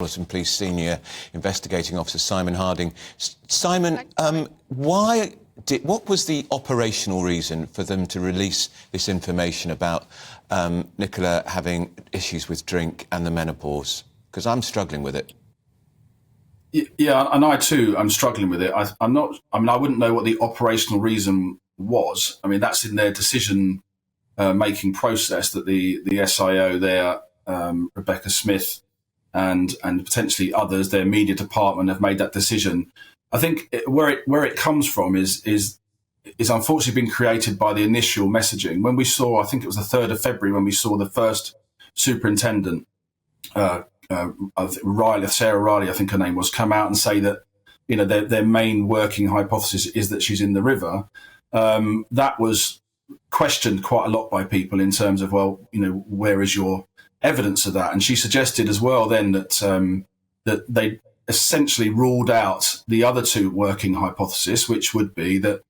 Metropolitan Police Senior Investigating Officer Simon Harding. Simon, what was the operational reason for them to release this information about Nicola having issues with drink and the menopause? Because I'm struggling with it. Yeah, and I too am struggling with it. I wouldn't know what the operational reason was. I mean, that's in their decision making process that the SIO there, Rebecca Smith, and potentially others, their media department, have made that decision. I think where it comes from is unfortunately been created by the initial messaging. When we saw, I think it was the 3rd of February, when we saw the first superintendent, Sarah Riley, I think her name was, come out and say that, you know, their main working hypothesis is that she's in the river. That was questioned quite a lot by people in terms of, well, you know, where is your evidence of that? And she suggested as well then that they essentially ruled out the other two working hypotheses, which would be that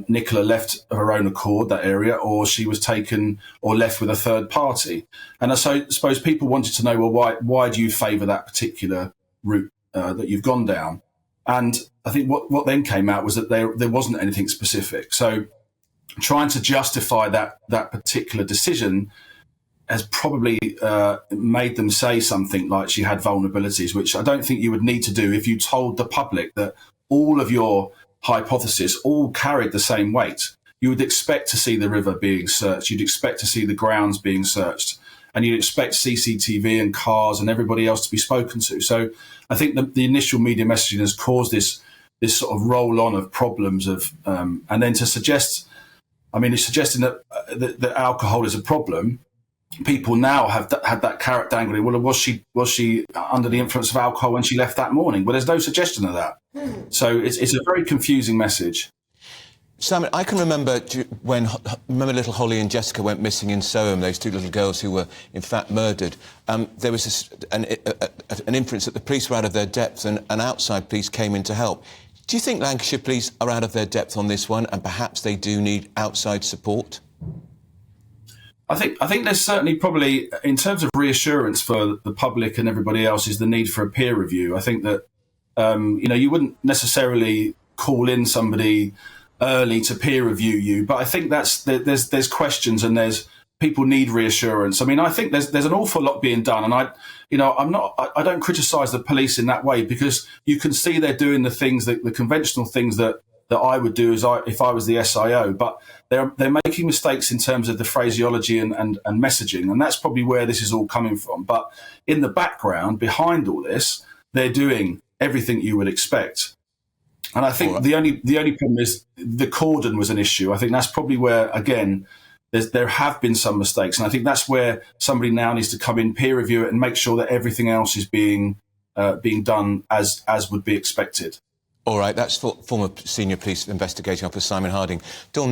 Nicola left of her own accord that area, or she was taken or left with a third party. And I suppose people wanted to know, well, why do you favour that particular route that you've gone down? And I think what then came out was that there wasn't anything specific. So trying to justify that particular decision has probably made them say something like she had vulnerabilities, which I don't think you would need to do if you told the public that all of your hypotheses all carried the same weight. You would expect to see the river being searched. You'd expect to see the grounds being searched. And you'd expect CCTV and cars and everybody else to be spoken to. So I think the initial media messaging has caused this sort of roll on of problems of, and then to suggest, I mean, it's suggesting that alcohol is a problem. People now have had that carrot dangling. Well, was she under the influence of alcohol when she left that morning? Well, there's no suggestion of that. So it's a very confusing message. Simon, I can remember remember little Holly and Jessica went missing in Soham, those two little girls who were in fact murdered. There was an inference that the police were out of their depth and outside police came in to help. Do you think Lancashire police are out of their depth on this one and perhaps they do need outside support? I think there's certainly probably, in terms of reassurance for the public and everybody else, is the need for a peer review. I think that, you know, you wouldn't necessarily call in somebody early to peer review you, but I think there's questions and people need reassurance. I mean, I think there's an awful lot being done, and I don't criticise the police in that way, because you can see they're doing the things the conventional things that I would do if I was the SIO, but they're making mistakes in terms of the phraseology and messaging, and that's probably where this is all coming from. But in the background, behind all this, they're doing everything you would expect. And I think the only problem is the cordon was an issue. I think that's probably where, again, there have been some mistakes, and I think that's where somebody now needs to come in, peer review it, and make sure that everything else is being done as would be expected. All right, that's former Senior Police Investigating Officer Simon Harding. Dawn